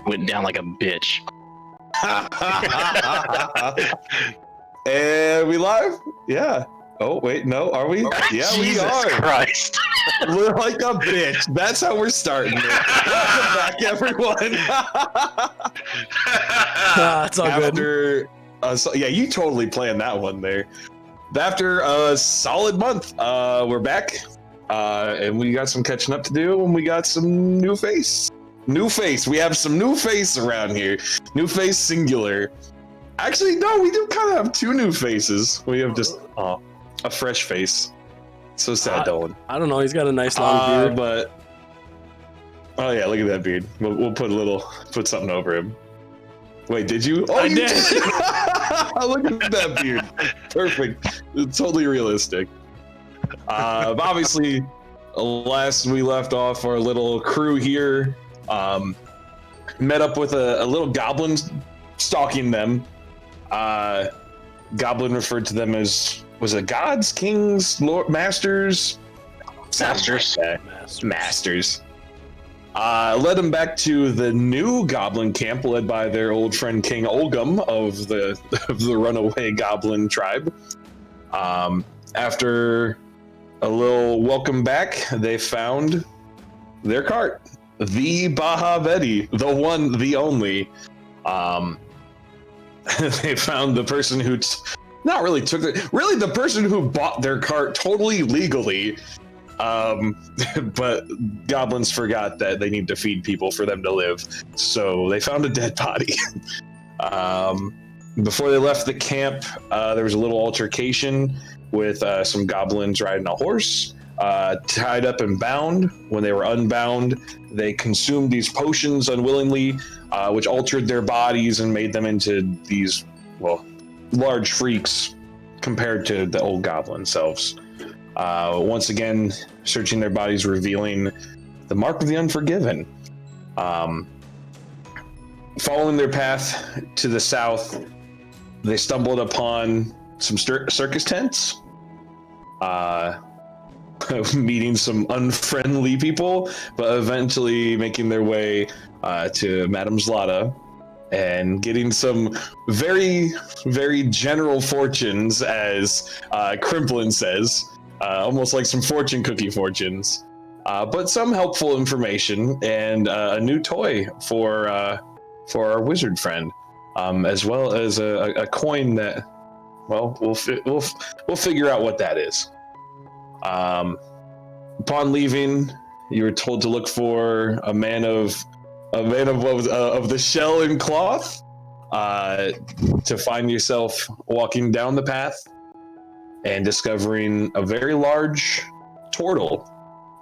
went down like a bitch. And we live? Yeah. Oh, wait, no, are we? Yeah, Jesus we are. Christ. We're like a bitch. That's how we're starting it. Welcome back, everyone. It's all good. Yeah, you totally planned that one there. After a solid month, we're back. And we got some catching up to do, and we got some new face. New face. We have some new face around here. New face singular. Actually, no, we do kind of have two new faces. We have just a fresh face. So sad, Dolan. I don't know. He's got a nice long beard. But oh yeah, look at that beard. We'll put something over him. Wait, did you? Oh, you did. Look at that beard. Perfect. It's totally realistic. Obviously, last we left off, our little crew here met up with a little goblin stalking them. Goblin referred to them as, was it gods, kings, lord, masters? Masters. Led them back to the new goblin camp, led by their old friend King Olgum of the runaway goblin tribe. After a little welcome back, they found their cart, the Baja Betty, the one, the only. They found the person who not really took really the person who bought their cart totally legally. But goblins forgot that they need to feed people for them to live, so they found a dead body. Before they left the camp, there was a little altercation with some goblins riding a horse, tied up and bound. When they were unbound, they consumed these potions unwillingly, which altered their bodies and made them into these, well, large freaks compared to the old goblin selves. Once again, searching their bodies, revealing the mark of the unforgiven. Following their path to the south, they stumbled upon some circus tents, meeting some unfriendly people, but eventually making their way to Madame Zlata and getting some very, very general fortunes, as Crimplin says. Almost like some fortune cookie fortunes, but some helpful information and a new toy for our wizard friend, as well as a coin that, well, we'll figure out what that is. Upon leaving, you were told to look for a man of the shell and cloth, to find yourself walking down the path and discovering a very large turtle,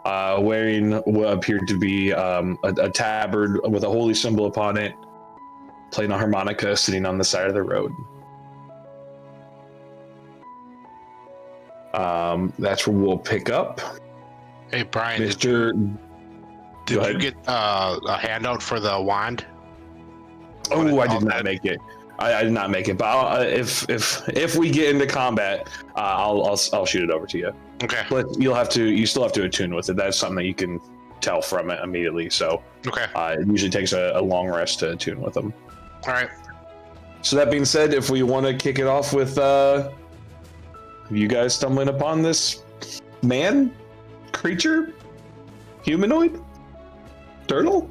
wearing what appeared to be a tabard with a holy symbol upon it, playing a harmonica, sitting on the side of the road. That's where we'll pick up. Hey, Brian, did you get a handout for the wand? Oh, I did not make it. I did not make it, but if we get into combat, I'll shoot it over to you. Okay. But you still have to attune with it. That's something that you can tell from it immediately. So okay. It usually takes a long rest to attune with them. All right. So that being said, if we want to kick it off with you guys stumbling upon this man, creature, humanoid, turtle.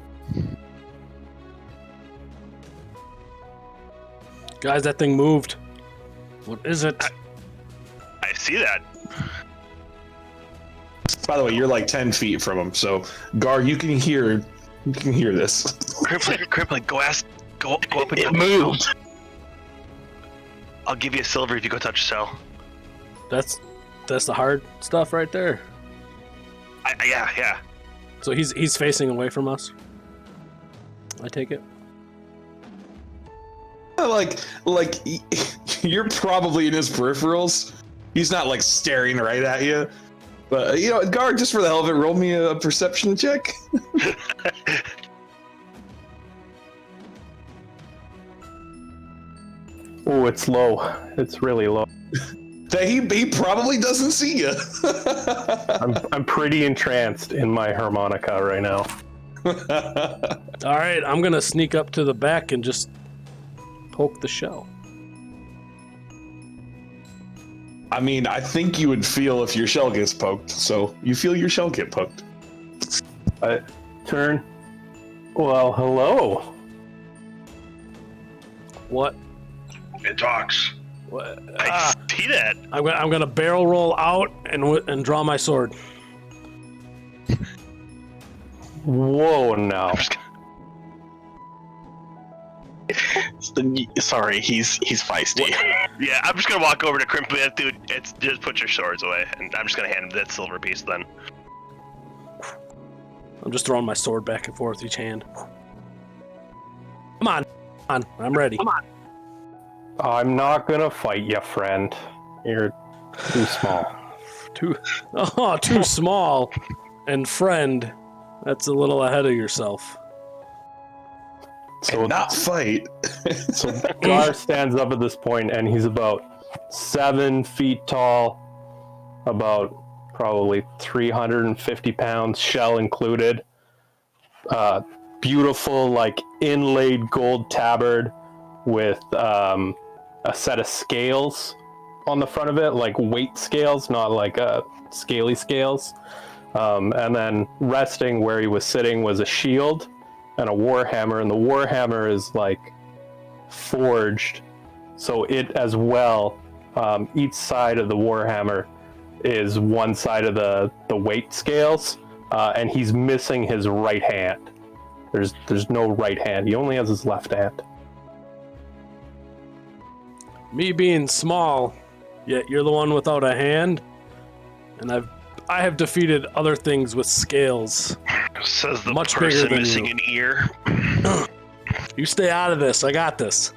Guys, that thing moved. What is it? I see that. By the way, you're like 10 feet from him, so Gar, you can hear this. Crippling, go up and it moved. I'll give you a silver if you go touch Cell. That's the hard stuff right there. Yeah. So he's facing away from us. I take it. Like you're probably in his peripherals. He's not like staring right at you. But Gar, just for the hell of it, roll me a perception check. Oh, it's low. It's really low. That he probably doesn't see you. I'm pretty entranced in my harmonica right now. All right, I'm gonna sneak up to the back and just poke the shell. I mean, I think you would feel if your shell gets poked, so you feel your shell get poked. I turn. Well, hello. What? It talks. What? I see that. I'm gonna barrel roll out and draw my sword. Whoa, now. Sorry, he's feisty. Yeah, I'm just gonna walk over to Crimply. Dude, it's just put your swords away, and I'm just gonna hand him that silver piece then. I'm just throwing my sword back and forth each hand. Come on, I'm ready. Come on. I'm not gonna fight you, friend. You're too small. Too small. And friend, that's a little ahead of yourself. So not fight. So Gar stands up at this point, and he's about 7 feet tall, about probably 350 pounds, shell included. Beautiful, like inlaid gold tabard with a set of scales on the front of it, like weight scales, not like scaly scales. And then resting where he was sitting was a shield and a warhammer, and the warhammer is like forged, so it as well, each side of the warhammer is one side of the weight scales, and he's missing his right hand. There's no right hand. He only has his left hand. Me being small, yet you're the one without a hand, and I have defeated other things with scales. Says the Much bigger person than missing you. an ear. You stay out of this. I got this.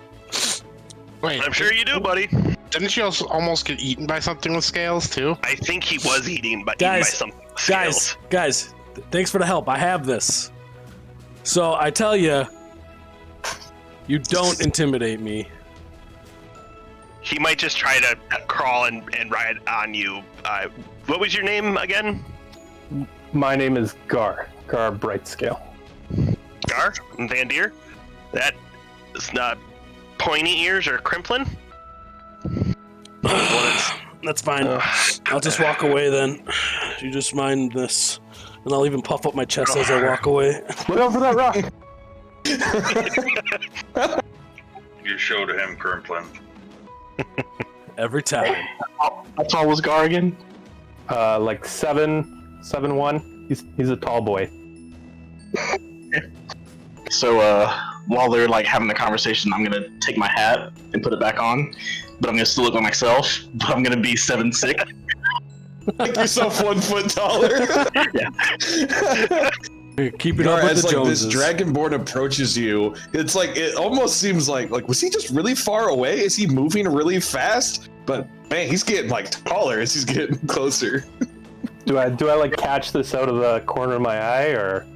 Wait, I'm sure you do, buddy. didn't you also almost get eaten by something with scales too? I think he was eaten by some Guys, scales. thanks for the help. I have this. So I tell you, you don't intimidate me. He might just try to crawl and ride on you. What was your name again? My name is Gar Brightscale. Gar Van Deer? That is not pointy ears or crimplin? That's fine. I'll just walk away then. You just mind this. And I'll even puff up my chest as I walk away. Look out for that rock! You show to him, Crimplin. Every time. How tall was Gar again? Like 7'1". He's a tall boy. So, while they're like having the conversation, I'm gonna take my hat and put it back on, but I'm gonna still look like myself. But I'm gonna be 7'6". Make yourself 1 foot taller. Keep it up with As the like Joneses. this dragonborn approaches you, it's like it almost seems like was he just really far away? Is he moving really fast? But man, he's getting like taller as he's getting closer. Do I like catch this out of the corner of my eye, or?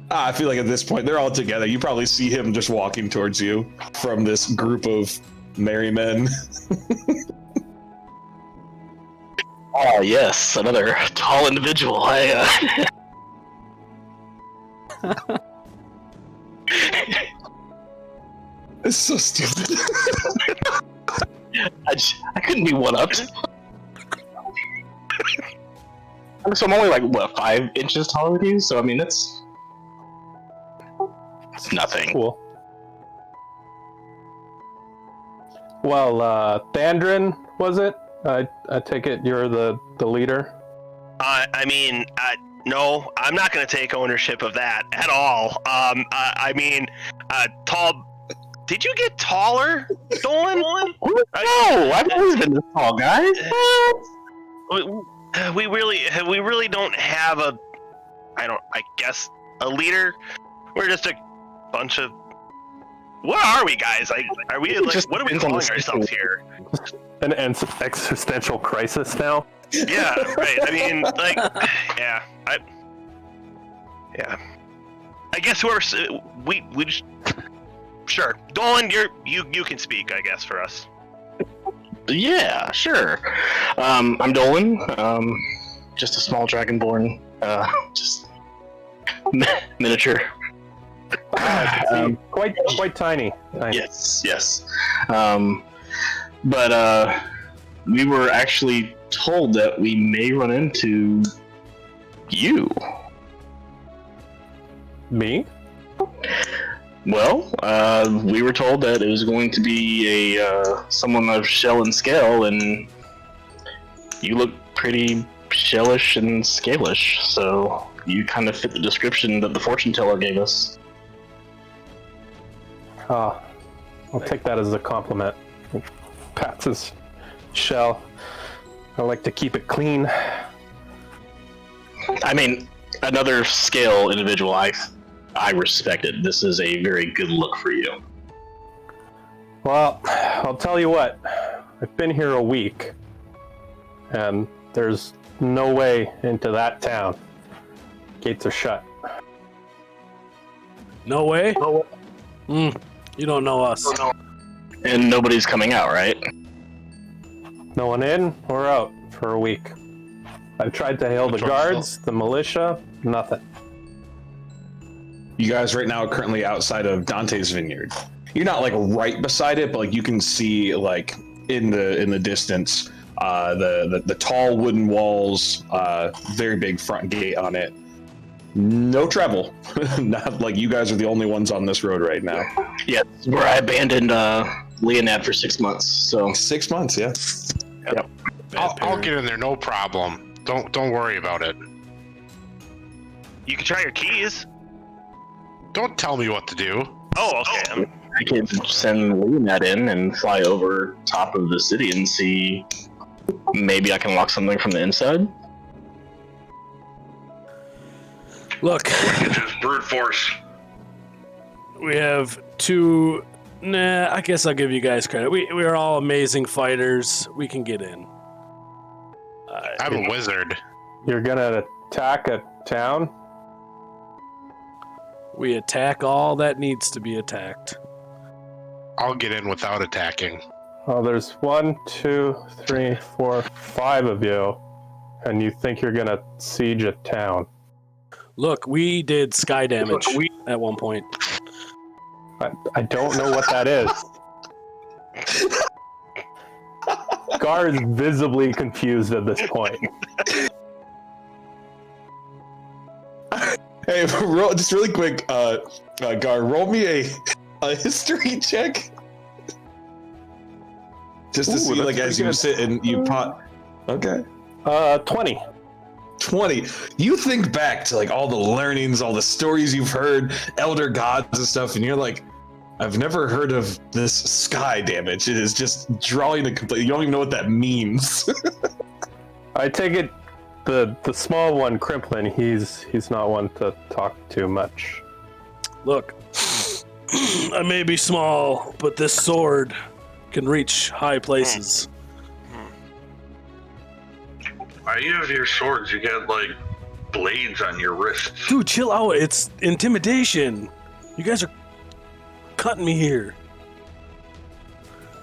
I feel like at this point they're all together. You probably see him just walking towards you from this group of merry men. Oh yes, another tall individual. It's so stupid. I couldn't be one-upped. So I'm only like, what, 5 inches taller than you? So I mean, it's nothing. Cool. Well, Thandrin, was it? I take it you're the leader? I mean, no, I'm not going to take ownership of that at all. I mean, tall. Did you get taller, Dolan? No, I've always been this tall, guys. We really don't have a. I guess a leader. We're just a bunch of. What are we, guys? Like, are we like? Just What are we depends on calling the ourselves here? An existential crisis now? Yeah, right. I mean, like, yeah, yeah. I guess we just. Sure, Dolan, you can speak, I guess, for us. Yeah, sure. I'm Dolan. Just a small dragonborn. Just miniature. Quite tiny. Yes. But we were actually told that we may run into you. Me? Well, we were told that it was going to be someone of shell and scale, and you look pretty shellish and scalish, so you kind of fit the description that the fortune teller gave us. I'll take that as a compliment. Pats his shell. I like to keep it clean. I mean, another scale individual, I respect it. This is a very good look for you. Well, I'll tell you what. I've been here a week, and there's no way into that town. Gates are shut. No way? You don't know us. And nobody's coming out, right? No one in or out for a week. I've tried to hail the guards, the militia, nothing. You guys right now are currently outside of Dante's Vineyard. You're not like right beside it, but like you can see like in the distance the tall wooden walls, very big front gate on it. No travel. Not like you guys are the only ones on this road right now. Yeah, where I abandoned Leonad for 6 months. So 6 months, yeah. Yep. I'll get in there, no problem. Don't worry about it. You can try your keys. Don't tell me what to do. Oh, okay. I can send Leonad in and fly over top of the city and see. Maybe I can lock something from the inside. Look, It's just brute force. we have two. Nah, I guess I'll give you guys credit. We're all amazing fighters. We can get in. I'm a wizard. You're gonna attack a town? We attack all that needs to be attacked. I'll get in without attacking. Oh, there's 1, 2, 3, 4, 5 of you, and you think you're gonna siege a town. Look, we did sky damage at one point. I don't know what that is. Gar is visibly confused at this point. Hey, just really quick, Gar, roll me a history check. Just to see, like, as you sit and you pot. Okay. 20. 20. You think back to, like, all the learnings, all the stories you've heard, elder gods and stuff, and you're like, I've never heard of this sky damage. It is just drawing a complete. You don't even know what that means. I take it the small one, Crimplin, he's not one to talk too much. Look, I may be small, but this sword can reach high places. Why do you have your swords? You got like blades on your wrists. Dude, chill out. It's intimidation. You guys are cutting me here.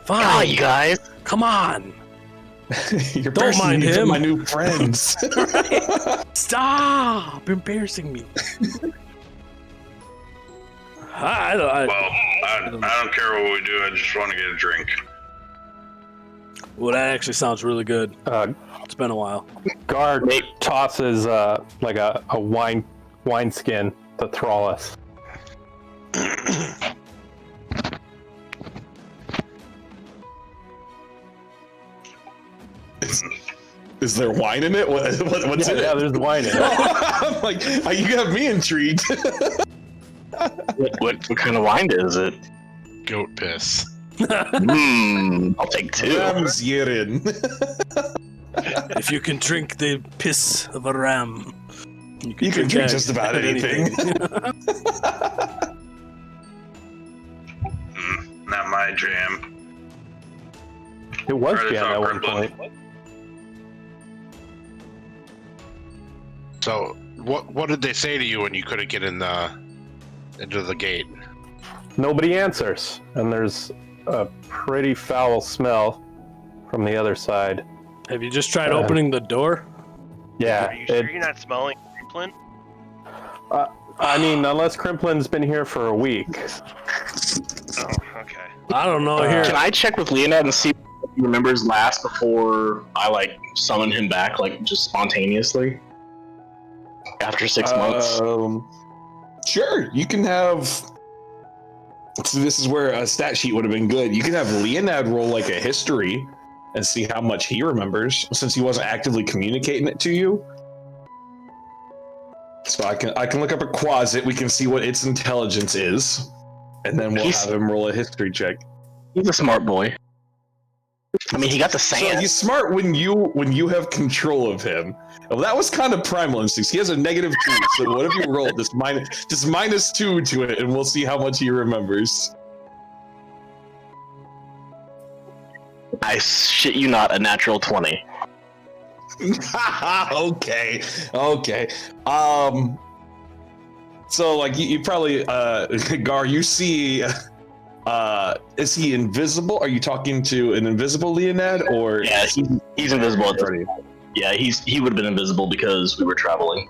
Fine. Oh, you guys. Come on. You're Don't mind me to him. my new friends. Stop embarrassing me. I don't care what we do. I just want to get a drink. Well, that actually sounds really good. It's been a while. Guard tosses like a wine skin to Thrallus. Is there wine in it? What's in it? Yeah, there's wine in it. I'm like, you got me intrigued. What kind of wine is it? Goat piss. I'll take 2. Ram's urine. If you can drink the piss of a ram, you can drink just about anything. Not my jam. It was Right, it's jam not at one Crimplin. point. So, what did they say to you when you couldn't get into the gate? Nobody answers, and there's a pretty foul smell from the other side. Have you just tried opening the door? Yeah, Are you sure you're not smelling Clint? I mean, unless Crimplin's been here for a week. Oh, okay. I don't know here. Can I check with Leonid and see if he remembers last before I summon him back just spontaneously? After 6 months? Sure, you can have... So this is where a stat sheet would have been good. You can have Leonid roll a history and see how much he remembers, since he wasn't actively communicating it to you. So I can look up a Quasit, we can see what its intelligence is, and then we'll have him roll a history check. He's a smart boy. I mean, he got the sand. So he's smart when you have control of him. Well, that was kind of primal instincts. He has a -2, so what if you roll just -2 to it, and we'll see how much he remembers. I shit you not, a natural 20. Okay. So you probably Gar, you see is he invisible? Are you talking to an invisible Leonid, or yeah, he's invisible at the yeah, he would have been invisible because we were traveling.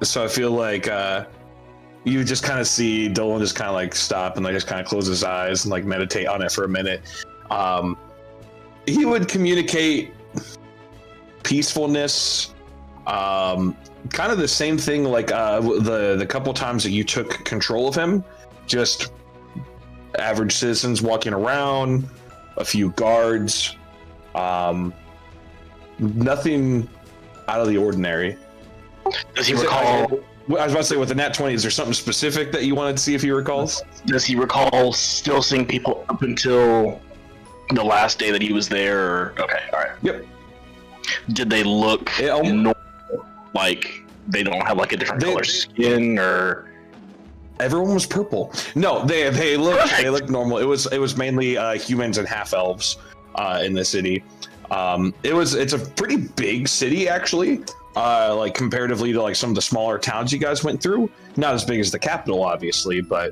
So I feel like you just kind of see Dolan just kind of stop and just kind of close his eyes and meditate on it for a minute. He would communicate peacefulness, kind of the same thing the couple times that you took control of him, just average citizens walking around, a few guards, nothing out of the ordinary. Does he recall? I was about to say, with the nat 20, is there something specific that you wanted to see if he recalls? Does he recall still seeing people up until the last day that he was there? Okay, all right. Yep. Did they look normal, they don't have a different color skin, or? Everyone was purple. No, they looked normal. It was mainly humans and half elves in the city. It's a pretty big city actually. Comparatively to some of the smaller towns you guys went through. Not as big as the capital, obviously, but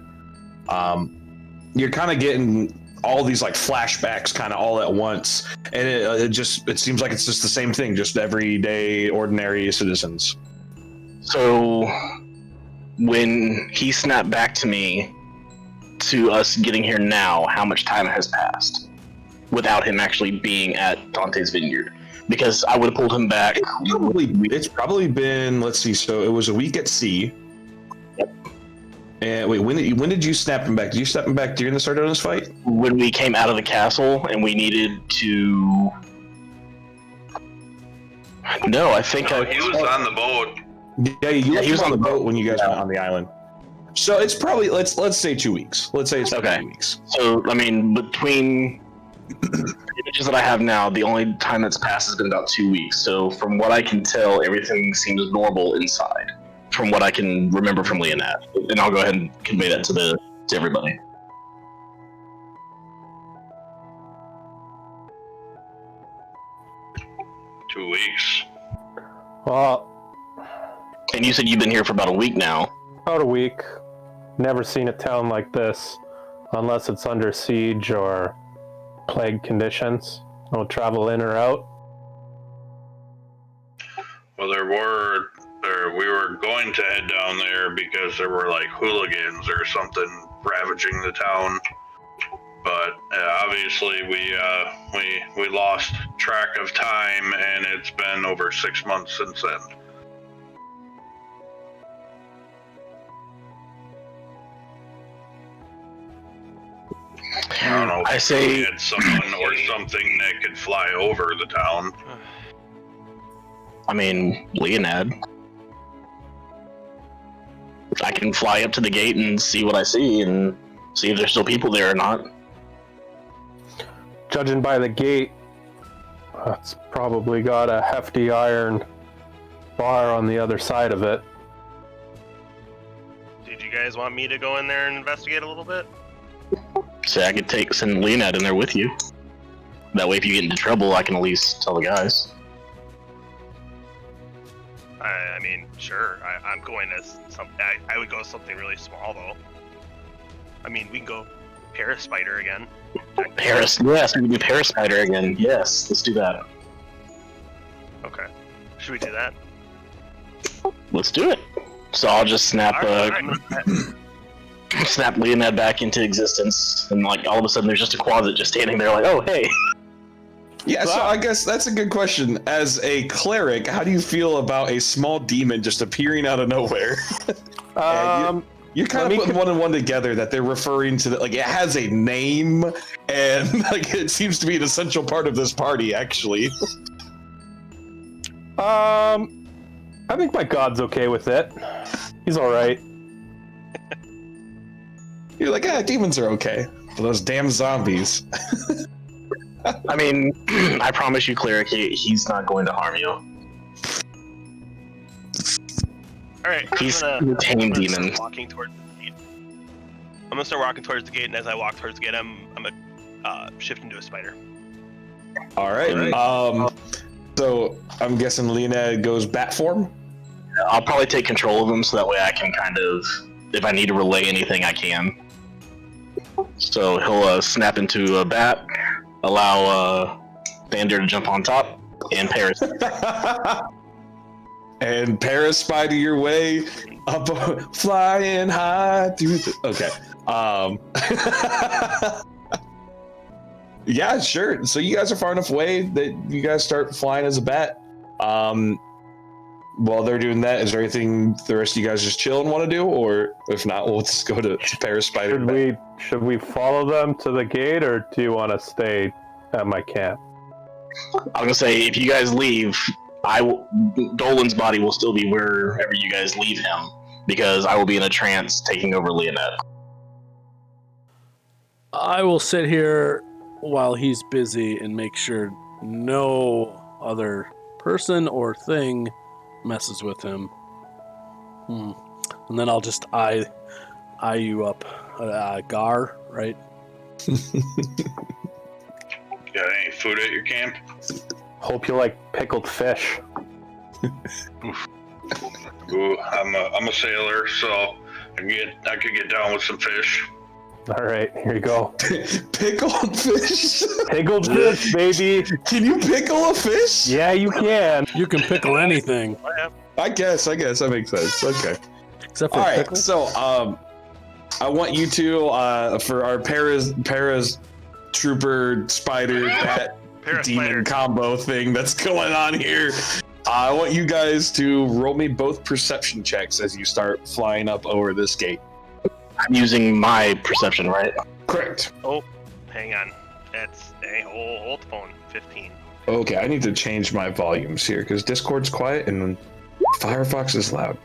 you're kind of getting all these flashbacks kind of all at once, and it seems like it's just the same thing, just everyday ordinary citizens. So when he snapped back to me, to us getting here now, how much time has passed without him actually being at Dante's Vineyard? Because I would have pulled him back. It's probably been, let's see, so it was a week at sea. Yep. And wait, when did you snap him back? Did you snap him back during the Sardonis fight? When we came out of the castle and we needed to... No, I think he was on the boat. Yeah, he was on the boat when you guys went on the island. So it's probably, let's say 2 weeks. Let's say it's 2 weeks. So, I mean, between the images that I have now, the only time that's passed has been about 2 weeks. So from what I can tell, everything seems normal inside, from what I can remember from Leonid. And I'll go ahead and convey that to everybody. Two weeks. Well, and you said you've been here for about a week now. about a week. Never seen a town like this, unless it's under siege or plague conditions. No travel in or out. Well, we were going to head down there because there were hooligans or something ravaging the town. But obviously we lost track of time, and it's been over 6 months since then. I don't know if we had someone or something that could fly over the town. I mean, Leonid. I can fly up to the gate and see what I see and see if there's still people there or not. Judging by the gate, it's probably got a hefty iron bar on the other side of it. Did you guys want me to go in there and investigate a little bit? Say I could send Leonid in there with you. That way if you get into trouble, I can at least tell the guys. I mean, sure. I'm going as I would go something really small though. I mean, we can go Paraspider again. Yes, we can do Paraspider again. Yes, let's do that. Okay. Should we do that? let's do it. So I'll just snap snap Leonid back into existence, and like all of a sudden there's just a closet just standing there, like, oh hey. Yeah, so I guess that's a good question. As a cleric, how do you feel about a small demon just appearing out of nowhere? You're kind of putting one and one together that they're referring to, like, it has a name, and like it seems to be an essential part of this party, actually. I think my god's okay with it. He's all right. You're like, demons are okay. But those damn zombies. I mean, I promise you, cleric, he's not going to harm you. All right, He's a tame demon. I'm gonna start walking towards the gate, and as I walk towards the gate, I'm gonna shift into a spider. All right. So I'm guessing Lena goes bat form. I'll probably take control of him so that way I can kind of, if I need to relay anything, I can. So he'll snap into a bat, allow Vander to jump on top, and Paris. And paraspider your way up, flying high through the... Okay. Yeah, sure. So you guys are far enough away that you guys start flying as a bat. While they're doing that, is there anything the rest of you guys just chill and want to do? Or if not, we'll just go to paraspider. Should we follow them to the gate, or do you want to stay at my camp? I'm gonna say, if you guys leave, Dolan's body will still be wherever you guys leave him, because I will be in a trance taking over Leonette. I will sit here while he's busy and make sure no other person or thing messes with him. And then I'll just eye you up. Gar, right? Got any food at your camp? Hope you like pickled fish. Ooh, I'm a sailor, so I could get down with some fish. All right, here you go. Pickled fish? Pickled fish, baby. Can you pickle a fish? Yeah, you can. You can pickle anything. I guess that makes sense. Okay. Except for All right, pickle. so I want you to for our Paras trooper spider bat demon combo thing that's going on here. I want you guys to roll me both perception checks as you start flying up over this gate. I'm using my perception, right? Correct. Oh, hang on. That's hold the phone. 15. Okay, I need to change my volumes here because Discord's quiet and Firefox is loud.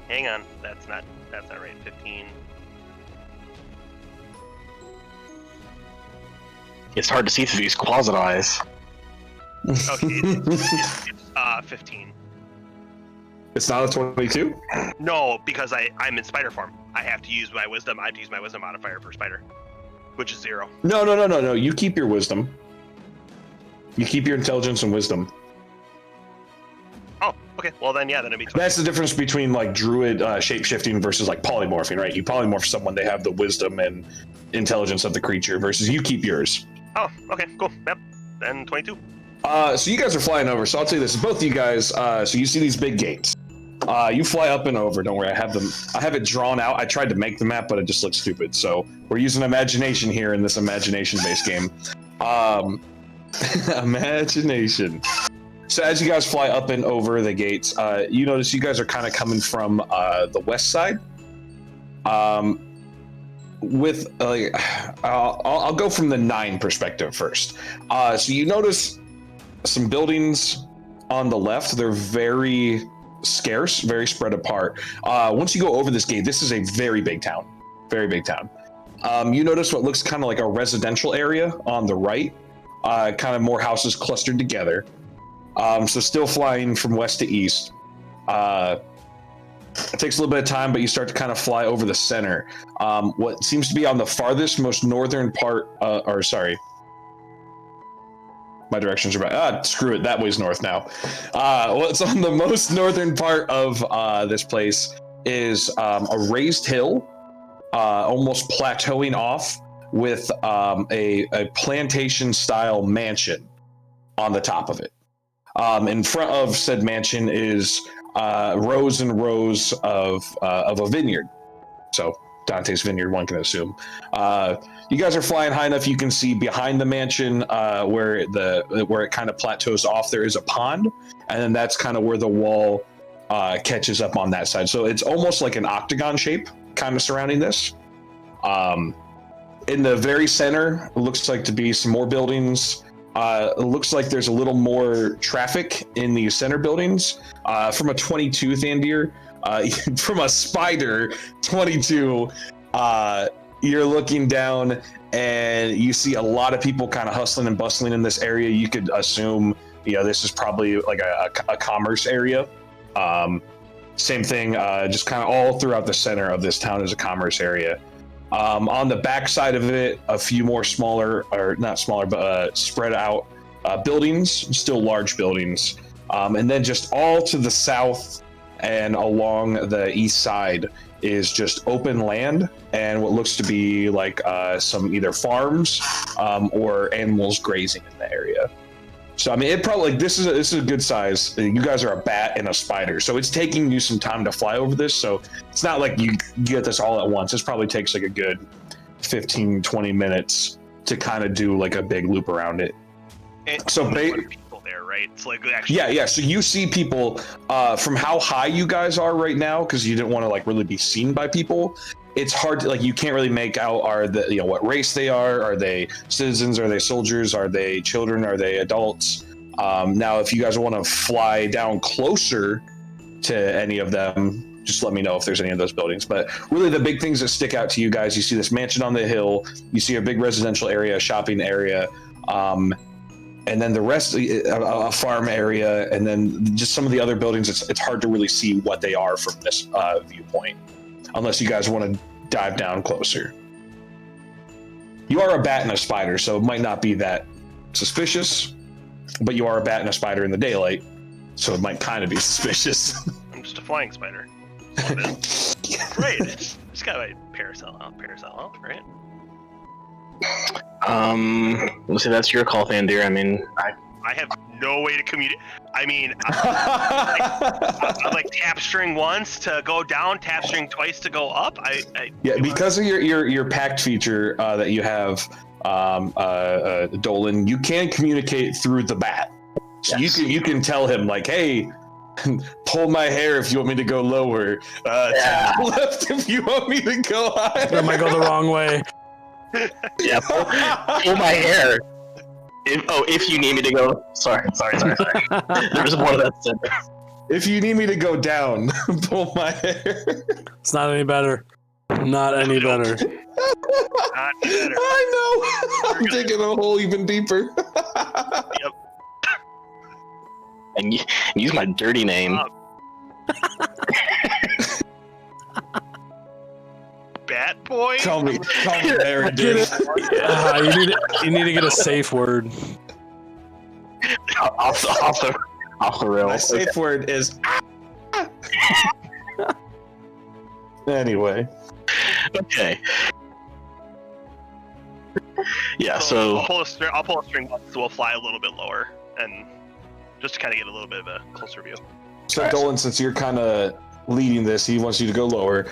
Hang on. That's not right. 15. It's hard to see through these closet eyes. Okay, it's 15. It's not a 22? No, because I'm in spider form. I have to use my wisdom. I have to use my wisdom modifier for spider, which is 0. No. You keep your wisdom. You keep your intelligence and wisdom. Oh, okay. Well, then, yeah, then it'd be 20. That's the difference between like druid shapeshifting versus like polymorphing, right? You polymorph someone, they have the wisdom and intelligence of the creature versus you keep yours. Oh, okay, cool. Yep. Then 22. So you guys are flying over. So I'll tell you this, both of you guys. So you see these big gates. You fly up and over. Don't worry, I have it drawn out. I tried to make the map, but it just looks stupid. So we're using imagination here in this imagination-based game. Imagination. So as you guys fly up and over the gates, you notice you guys are kind of coming from the west side. I'll go from the 9 perspective first. So you notice some buildings on the left. They're very scarce, very spread apart. Once you go over this gate, this is a very big town. You notice what looks kind of like a residential area on the right, kind of more houses clustered together. So still flying from west to east. It takes a little bit of time, but you start to kind of fly over the center. What seems to be on the farthest, most northern part, my directions are bad. Screw it, that way's north now. What's on the most northern part of this place is a raised hill, almost plateauing off with a plantation-style mansion on the top of it. In front of said mansion is rows and rows of a vineyard. So Dante's Vineyard, one can assume. You guys are flying high enough; you can see behind the mansion where it kind of plateaus off. There is a pond, and then that's kind of where the wall catches up on that side. So it's almost like an octagon shape, kind of surrounding this. In the very center, it looks like to be some more buildings. It looks like there's a little more traffic in the center buildings. From a 22, Thandir, from a spider 22, you're looking down and you see a lot of people kind of hustling and bustling in this area. You could assume, this is probably like a commerce area. Same thing, just kind of all throughout the center of this town is a commerce area. On the back side of it, a few more smaller, or not smaller, but spread out buildings, still large buildings. And then just all to the south and along the east side is just open land and what looks to be like some either farms or animals grazing in the area. So I mean, it probably this is a good size. You guys are a bat and a spider, so it's taking you some time to fly over this. So it's not like you get this all at once. This probably takes like a good 15-20 minutes to kind of do like a big loop around it. And so people there, right? It's like actually yeah. So you see people from how high you guys are right now, because you didn't want to like really be seen by people. It's hard to you can't really make out what race they are. Are they citizens? Are they soldiers? Are they children? Are they adults? Now, if you guys want to fly down closer to any of them, just let me know if there's any of those buildings. But really the big things that stick out to you guys, you see this mansion on the hill, you see a big residential area, a shopping area, and then the rest, a farm area, and then just some of the other buildings, it's hard to really see what they are from this viewpoint. Unless you guys want to dive down closer. You are a bat and a spider, so it might not be that suspicious, but you are a bat and a spider in the daylight, so it might kind of be suspicious. I'm just a flying spider. Right, it's got a parasol out, right? We'll say that's your call, Thandir. I mean, I have no way to communicate. I mean, I like tap string once to go down, tap string twice to go up. Because of your pact feature that you have, Dolan, you can communicate through the bat. So yes. you can tell him like, hey, pull my hair if you want me to go lower. Tap left if you want me to go higher. I might go the wrong way. Yeah, pull my hair. If you need me to go. Sorry. There was more of that said. If you need me to go down, pull my hair. It's not any better. Not any better. Not better. I know. I'm digging a hole even deeper. Yep. And use my dirty name. Bat boy? Call me Mary, dude. You need to get a safe word. Off the rails. My safe word is. Anyway. Okay. Yeah. So I'll pull a string so we'll fly a little bit lower, and just to kind of get a little bit of a closer view. So Dolan, since you're kind of leading this, he wants you to go lower.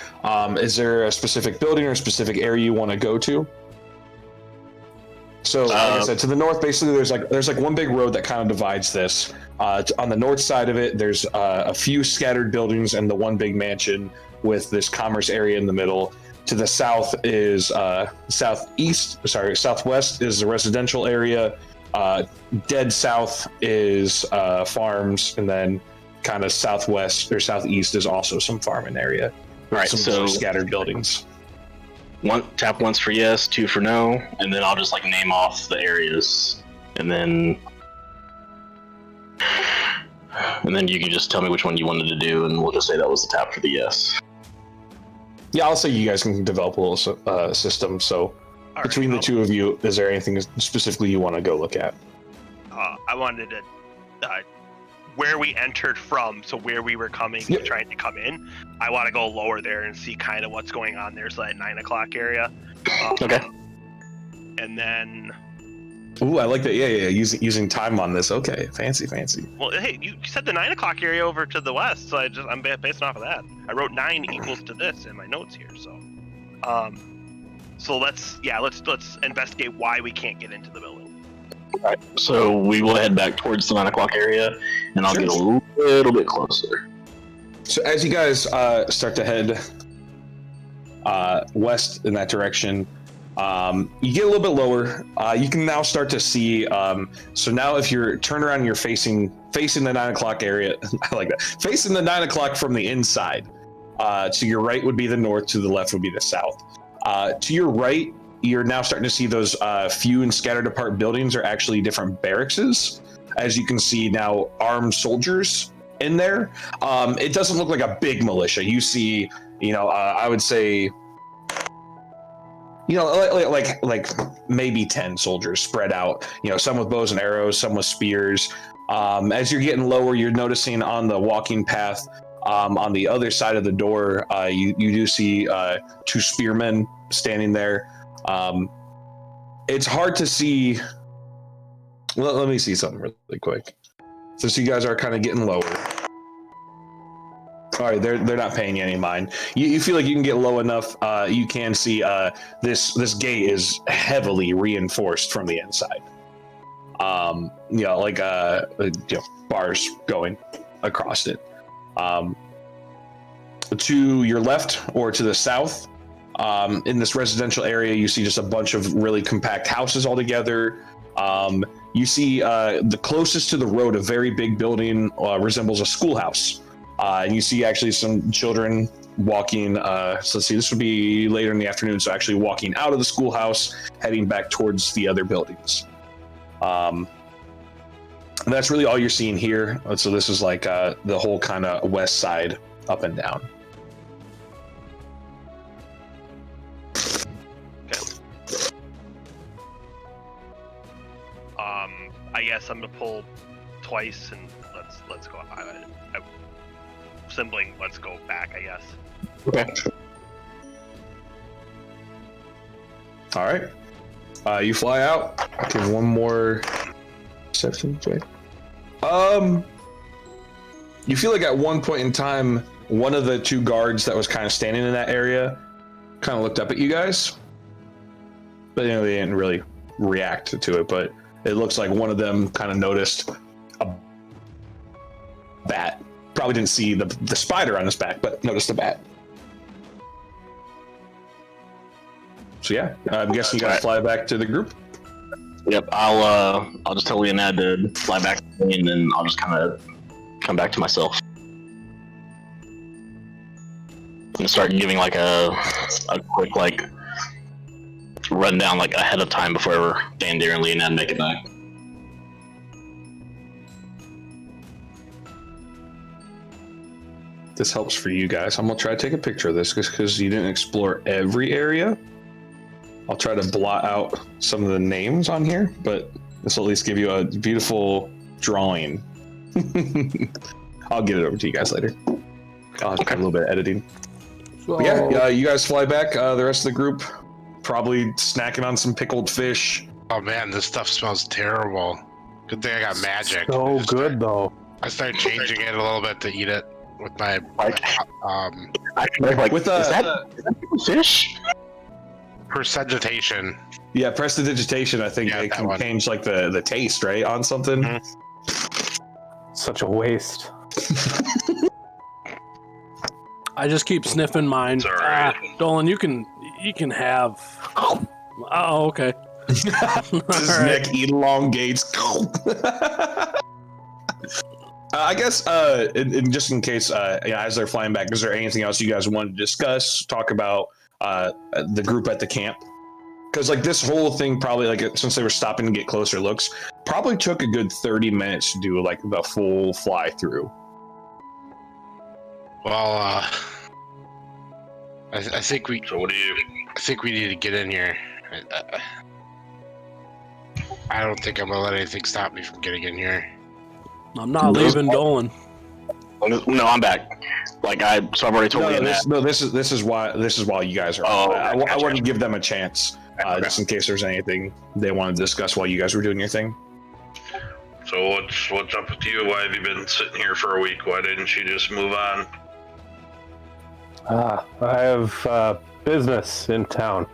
Is there a specific building or a specific area you want to go to? So, like I said, to the north, basically, there's like one big road that kind of divides this. On the north side of it, there's a few scattered buildings and the one big mansion with this commerce area in the middle. To the south is southwest is the residential area. Dead south is farms, and then kind of southwest or southeast is also some farming area. Right, so scattered buildings. Tap once for yes, two for no, and then I'll just like name off the areas, and then you can just tell me which one you wanted to do, and we'll just say that was the tap for the yes. Yeah, I'll say you guys can develop a little system. So between the two of you, is there anything specifically you want to go look at? I wanted to where we entered from, so where we were coming, trying to come in. I want to go lower there and see kind of what's going on there, so that 9 o'clock area. Okay. And then Ooh, I like that. Yeah. Using time on this. Okay, fancy. Well, hey, you said the 9 o'clock area over to the west, so I'm basing off of that. I wrote 9 equals to this in my notes here, so. So let's investigate why we can't get into the building. Alright, so we will head back towards the 9 o'clock area, and I'll get a little bit closer. So as you guys start to head west in that direction, you get a little bit lower. You can now start to see. So now, if you're turned around, and you're facing the 9 o'clock area. I like that. Facing the 9 o'clock from the inside. To your right would be the north. To the left would be the south. To your right, you're now starting to see those few and scattered apart buildings are actually different barracks. As you can see now, armed soldiers in there. It doesn't look like a big militia. You see, I would say, like maybe 10 soldiers spread out. Some with bows and arrows, some with spears. As you're getting lower, you're noticing on the walking path, on the other side of the door, you do see 2 spearmen standing there. It's hard to see. Let me see something really quick. So you guys are kind of getting lower. All right, they're not paying you any mind. You feel like you can get low enough. You can see this gate is heavily reinforced from the inside. Bars going across it. To your left or to the south, in this residential area, you see just a bunch of really compact houses all together. You see the closest to the road, a very big building resembles a schoolhouse. And you see actually some children walking. So let's see, this would be later in the afternoon. So actually walking out of the schoolhouse, heading back towards the other buildings. And that's really all you're seeing here. So this is like the whole kind of west side up and down. I guess I'm gonna pull twice and let's go. Sibling, let's go back, I guess. Okay. All right. You fly out. Give one more section. You feel like at one point in time, one of the 2 guards that was kind of standing in that area kind of looked up at you guys, but they didn't really react to it. But it looks like one of them kind of noticed a bat. Probably didn't see the spider on his back, but noticed the bat. So yeah, I'm guessing you guys fly back to the group. Yep, I'll just tell Leonad to fly back to me, and then I'll just kind of come back to myself. I'm gonna start giving like a quick like rundown like ahead of time before Dandir and Leonad make it back. This helps for you guys. I'm gonna try to take a picture of this because you didn't explore every area. I'll try to blot out some of the names on here, but this will at least give you a beautiful drawing. I'll get it over to you guys later. I'll have a little bit of editing. But yeah, you guys fly back. The rest of the group probably snacking on some pickled fish. Oh man, this stuff smells terrible. Good thing I got magic. So good though. I started changing it a little bit to eat it with my Is that fish? Prestidigitation. Yeah, prestidigitation. I think it can change like the taste, right, on something. Mm-hmm. Such a waste. I just keep sniffing mine. Dolan, you can have. Oh, okay. His neck elongates. I guess, just in case, as they're flying back, is there anything else you guys want to discuss? Talk about the group at the camp? Because like this whole thing probably, like, since they were stopping to get closer looks, probably took a good 30 minutes to do like the full fly through. Well, I think we. So what do you? I think we need to get in here. I don't think I'm gonna let anything stop me from getting in here. I'm not leaving Dolan. No, I'm back. Like so I've already told you that. No, this is why you guys are. Oh, I gotcha. wanted to give them a chance, just in case there's anything they wanted to discuss while you guys were doing your thing. So what's up with you? Why have you been sitting here for a week? Why didn't you just move on? I have business in town,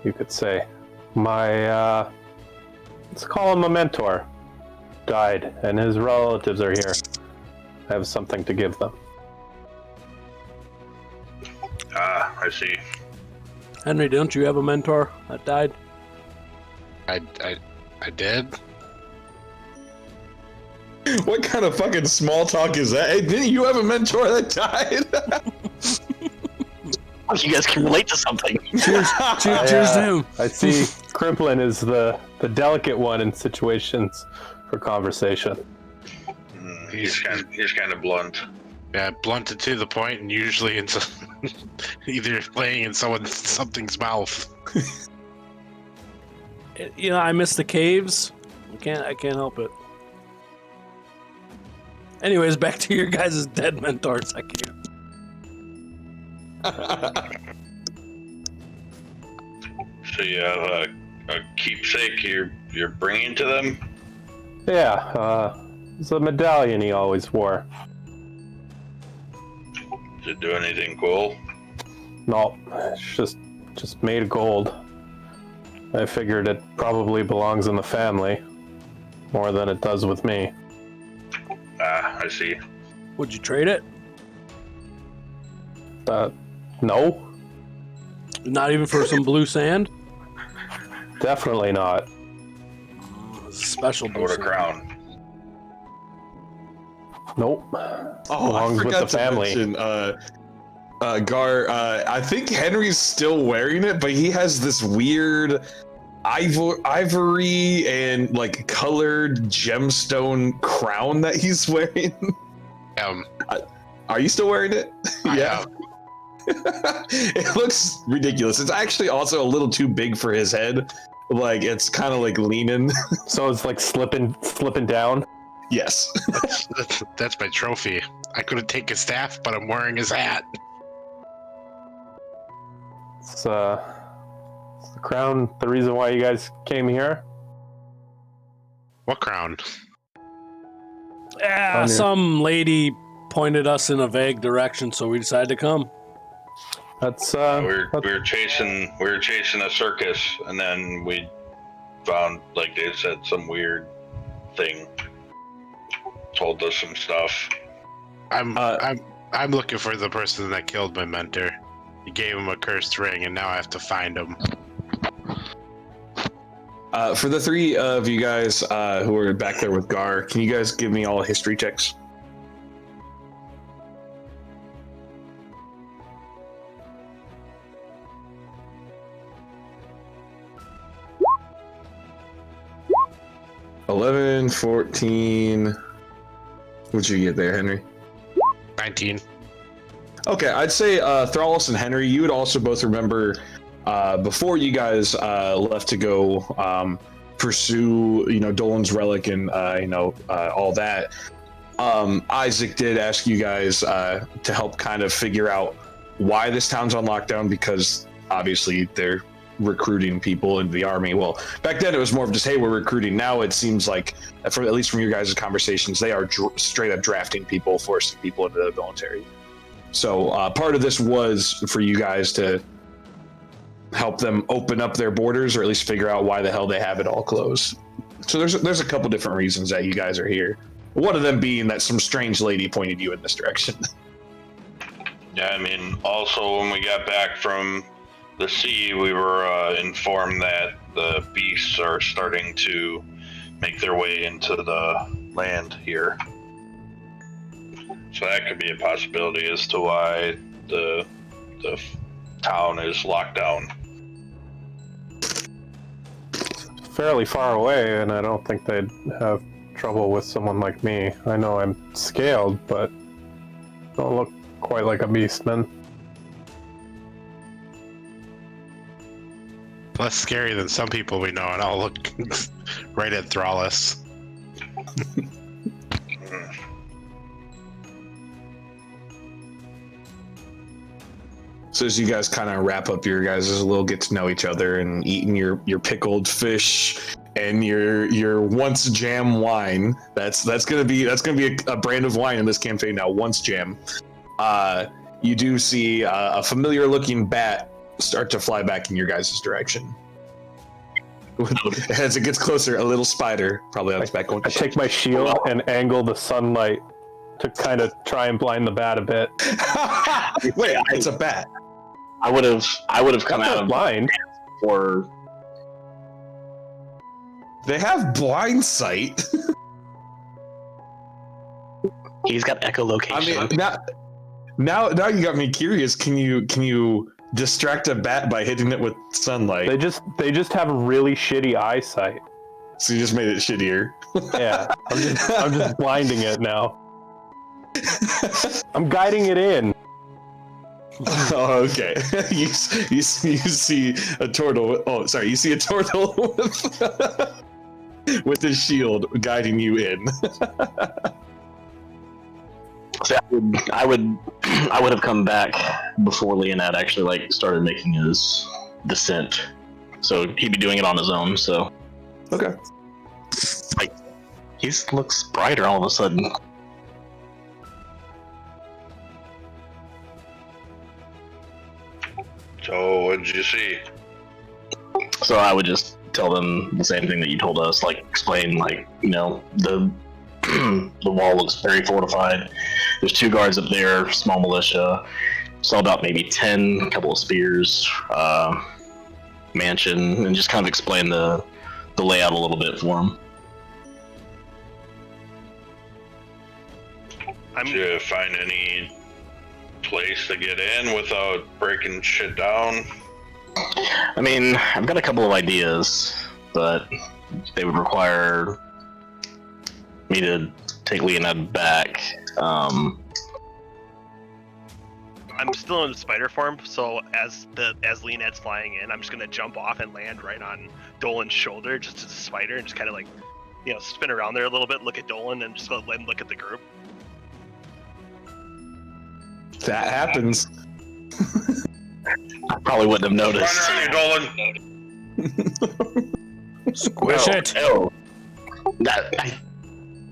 you could say. My, let's call him a mentor, died, and his relatives are here. I have something to give them. Ah, I see. Henry, don't you have a mentor that died? I did. What kind of fucking small talk is that? Hey, didn't you have a mentor that died? You guys can relate to something. Cheers to him. I see Crimplin is the delicate one in situations for conversation. He's kind of blunt. Yeah, blunt and to the point, and usually into either laying in something's mouth. You know, I miss the caves. I can't help it. Anyways, back to your guys' dead mentors. I can't. So you have a keepsake you're bringing to them? Yeah, it's a medallion he always wore. Does it do anything cool? No, it's just made of gold. I figured it probably belongs in the family more than it does with me. Ah, I see. Would you trade it? No, Not even for some blue sand? definitely not. It's a special blue Or a sand. crown? Nope. Oh, Belongs I with forgot the family. to mention, Gar, I think Henry's still wearing it, but he has this weird ivory and like colored gemstone crown that he's wearing. Are you still wearing it? Yeah. It looks ridiculous. It's actually also a little too big for his head. Like it's kind of like leaning. So it's like slipping down. Yes. That's my trophy. I couldn't take his staff, but I'm wearing his hat. It's the crown. The reason why you guys came here. What crown? Yeah, On your- some lady pointed us in a vague direction, so we decided to come. That's We were chasing a circus, and then we found, like they said, some weird thing. Told us some stuff. I'm looking for the person that killed my mentor. He gave him a cursed ring, and now I have to find him. For the three of you guys who are back there with Gar, can you guys give me all history checks? $11, 14. What'd you get there, Henry? 19. Okay, I'd say Thrallus and Henry, you would also both remember before you guys left to go pursue, Dolan's relic and all that. Isaac did ask you guys to help kind of figure out why this town's on lockdown, because obviously they're recruiting people into the army. Well, back then it was more of just, hey, we're recruiting. Now it seems like, at least from your guys' conversations, they are straight up drafting people, forcing people into the military. So part of this was for you guys to help them open up their borders, or at least figure out why the hell they have it all closed. So there's a couple different reasons that you guys are here. One of them being that some strange lady pointed you in this direction. Yeah, I mean, also when we got back from the sea, we were informed that the beasts are starting to make their way into the land here. So that could be a possibility as to why the town is locked down. fairly far away, and I don't think they'd have trouble with someone like me. I know I'm scaled, but don't look quite like a beastman. Less scary than some people we know, and I'll look right at Thrallus. So as you guys kind of wrap up your guys' little get to know each other and eating your pickled fish and your once jam wine, that's gonna be a brand of wine in this campaign now. Once jam. You do see a familiar looking bat start to fly back in your guys' direction. As it gets closer, a little spider probably on its back going. I take my shield and angle the sunlight to kind of try and blind the bat a bit. Wait, it's a bat. I would have come out of blind. or They have blind sight. he's got echolocation. I mean, now you got me curious. Can you distract a bat by hitting it with sunlight? They just have really shitty eyesight. So you just made it shittier. Yeah, I'm just blinding it now. I'm guiding it in. Oh, okay. you see a turtle. Oh, sorry. You see a turtle with his shield guiding you in. So I would have come back before Leonette actually like started making his descent. So he'd be doing it on his own. So Okay. like he looks brighter all of a sudden. So what'd you see? So I would just tell them the same thing that you told us, like explain like, you know, the the wall looks very fortified. There's 2 guards up there, small militia. Saw about maybe 10, a couple of spears, mansion, and just kind of explain the layout a little bit for them. Did you find any place to get in without breaking shit down? I mean, I've got a couple of ideas, but they would require me to take Leonette back. I'm still in the spider form, so as Leonette's flying in, I'm just gonna jump off and land right on Dolan's shoulder, just as a spider, and just kind of like, you know, spin around there a little bit, look at Dolan, and just go let him look at the group. That happens. I probably wouldn't have noticed. Run you, Dolan! Squish it. Oh, I'm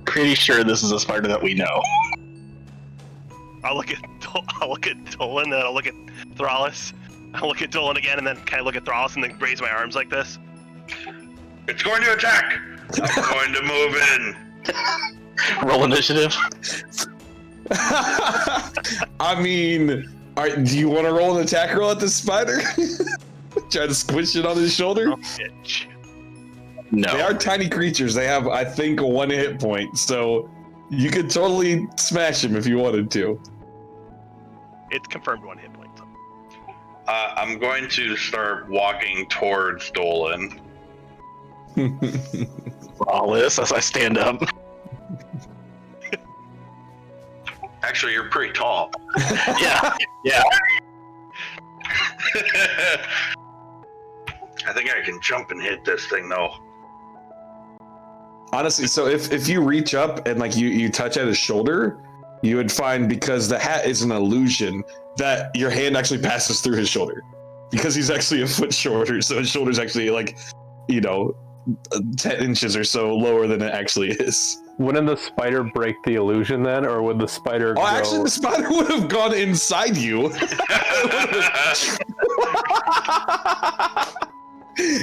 pretty sure this is a spider that we know. I'll look at Dolan, then I'll look at Thrallus. I'll look at Dolan again, and then kind of look at Thrallus, and then raise my arms like this. It's going to attack! I'm going to move in! Roll initiative. I mean, do you want to roll an attack roll at the spider? Try to squish it on his shoulder? Oh, bitch. No. They are tiny creatures. They have, I think, 1 hit point, so you could totally smash him if you wanted to. It's confirmed 1 hit point. So. I'm going to start walking towards Dolan. All this as I stand up. Actually, you're pretty tall. Yeah. I think I can jump and hit this thing, though. Honestly, so if you reach up and like you touch at his shoulder, you would find, because the hat is an illusion, that your hand actually passes through his shoulder. Because he's actually a foot shorter, so his shoulder's actually like, 10 inches or so lower than it actually is. Wouldn't the spider break the illusion then, or would the spider go... Actually, the spider would have gone inside you.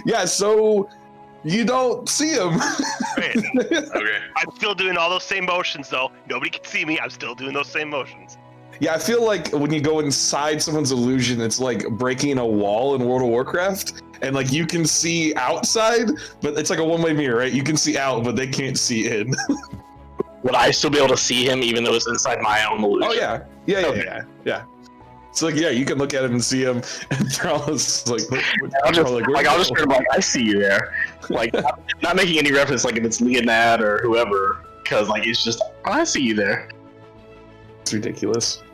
Yeah, so you don't see him. Great. Okay. I'm still doing all those same motions, though. Nobody can see me. I'm still doing those same motions. Yeah, I feel like when you go inside someone's illusion, it's like breaking a wall in World of Warcraft. And like you can see outside, but it's like a one-way mirror, right? You can see out, but they can't see in. Would I still be able to see him even though it's inside my own illusion? Oh yeah. Yeah. So like, yeah, you can look at him and see him, and they're all just like, I'll just where's turn like, I see you there. Like, not making any reference like if it's Leonette or whoever, because like it's just, I see you there. It's ridiculous.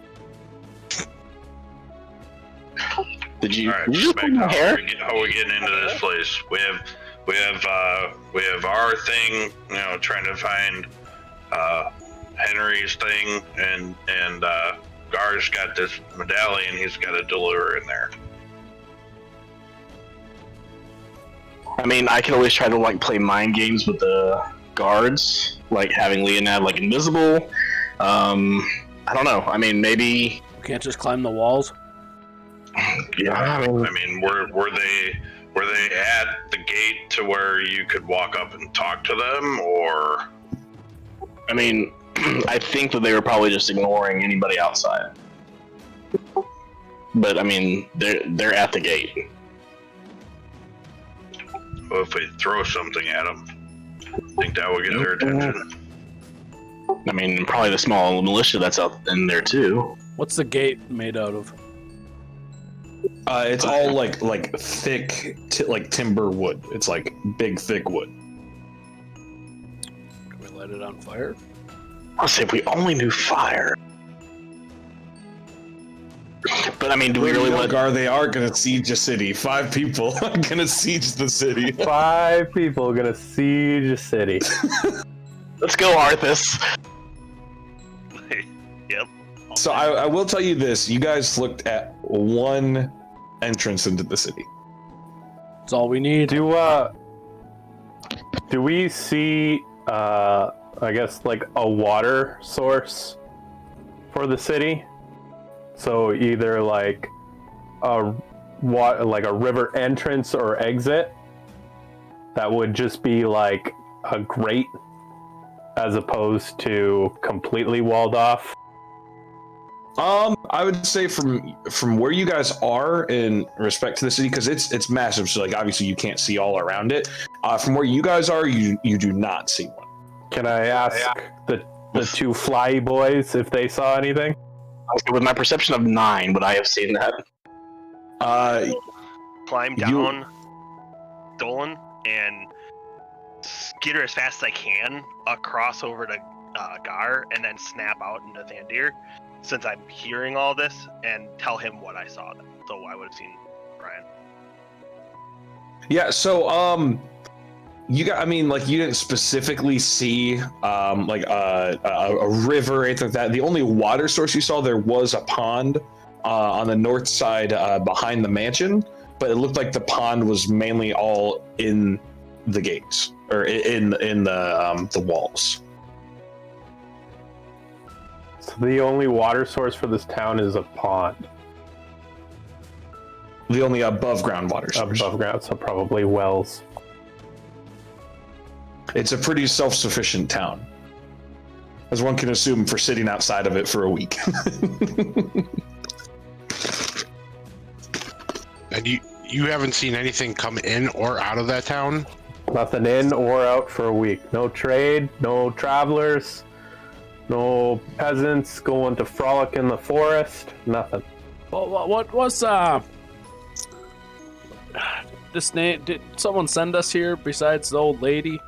Did you? All right, Did you Spec, pull my hair? how are we getting into this place? We have our thing, trying to find Henry's thing and Gar's got this medallion he's got to deliver in there. I mean, I can always try to like play mind games with the guards, like having Leonad like invisible. I don't know. I mean, maybe. Can't just climb the walls. Yeah, I mean, were they at the gate to where you could walk up and talk to them, or? I mean, I think that they were probably just ignoring anybody outside. But I mean, they're at the gate. Well, if we throw something at them, think that would get their attention. I mean, probably the small militia that's out in there too. What's the gate made out of? It's all like thick, like timber wood. It's like big, thick wood. Can we light it on fire? I'll say if we only knew fire. But I mean, do we really let? Gar, they are gonna siege a city. 5 people are gonna siege the city. 5 people gonna siege a city. Let's go, Arthas. Yep. So I will tell you this: you guys looked at one entrance into the city. That's all we need. Do we see I guess like a water source for the city? So either like a river entrance or exit that would just be like a grate as opposed to completely walled off. I would say from where you guys are in respect to the city, because it's massive, so like obviously you can't see all around it. From where you guys are, you do not see one. Can I ask the 2 fly boys if they saw anything? With my perception of 9, would I have seen that? Climb down Dolan and skitter as fast as I can across over to Gar and then snap out into Thandir, since I'm hearing all this, and tell him what I saw. So I would have seen Brian. Yeah, so you got, I mean, like you didn't specifically see like a river or anything like that. The only water source you saw, there was a pond on the north side behind the mansion, but it looked like the pond was mainly all in the gates or in the walls. So the only water source for this town is a pond. The only above ground water source. Above ground, so probably wells. It's a pretty self-sufficient town, as one can assume for sitting outside of it for a week. And you haven't seen anything come in or out of that town? Nothing in or out for a week. No trade, no travelers, no peasants going to frolic in the forest. Nothing. Well, what was this name? Did someone send us here besides the old lady?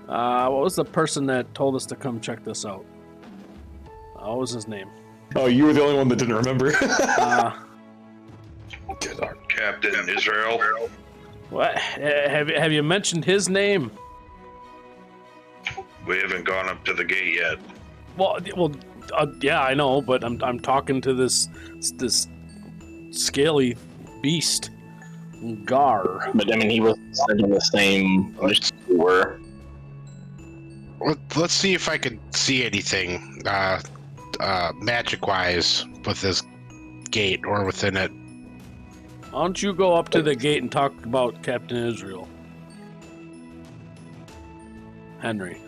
What was the person that told us to come check this out? What was his name? Oh, you were the only one that didn't remember. Good art. Captain Israel. What? Have you mentioned his name? We haven't gone up to the gate yet. Well, yeah, I know, but I'm talking to this scaly beast, Gar. But I mean, he was in the same mission we were. Let's see if I can see anything magic-wise with this gate or within it. Why don't you go up to the gate and talk about Captain Israel? Henry.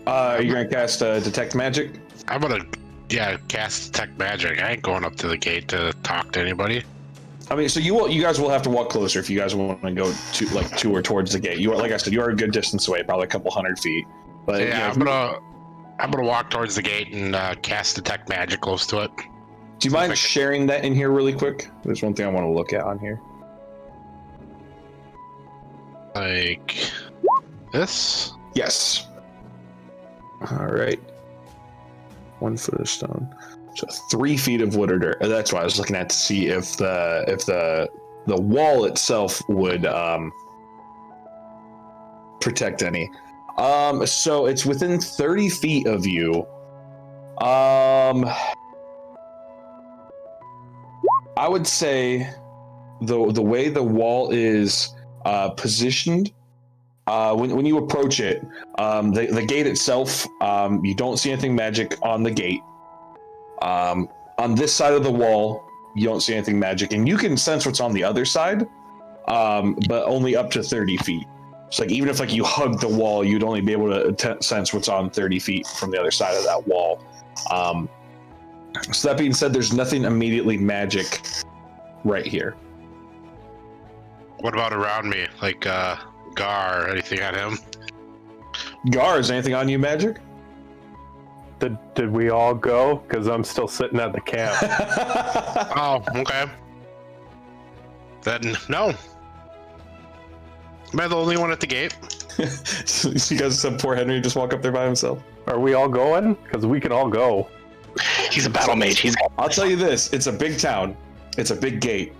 You're gonna cast detect magic? I'm gonna, cast detect magic. I ain't going up to the gate to talk to anybody. I mean, so you guys will have to walk closer if you guys want to go to or towards the gate. You are, like I said, you are a good distance away, probably a couple hundred feet. But Yeah, I'm gonna walk towards the gate and cast detect magic close to it. do you mind sharing that in here really quick? There's one thing I want to look at on here. Like this? Yes. All right. 1 foot of stone. So 3 feet of wood or dirt. That's what I was looking at to see if the wall itself would protect any. So it's within 30 feet of you. I would say the way the wall is positioned, when you approach it, the gate itself, you don't see anything magic on the gate. On this side of the wall, you don't see anything magic, and you can sense what's on the other side, but only up to 30 feet. So like even if like you hug the wall, you'd only be able to sense what's on 30 feet from the other side of that wall. So that being said, there's nothing immediately magic right here. What about around me? Like Gar, anything on him? Gar, is anything on you magic? Did we all go? Because I'm still sitting at the camp. Oh, okay. Then no. Am I the only one at the gate? So you guys have poor Henry just walk up there by himself? Are we all going? Because we can all go. He's a battle mage. I'll tell you this, it's a big town. It's a big gate.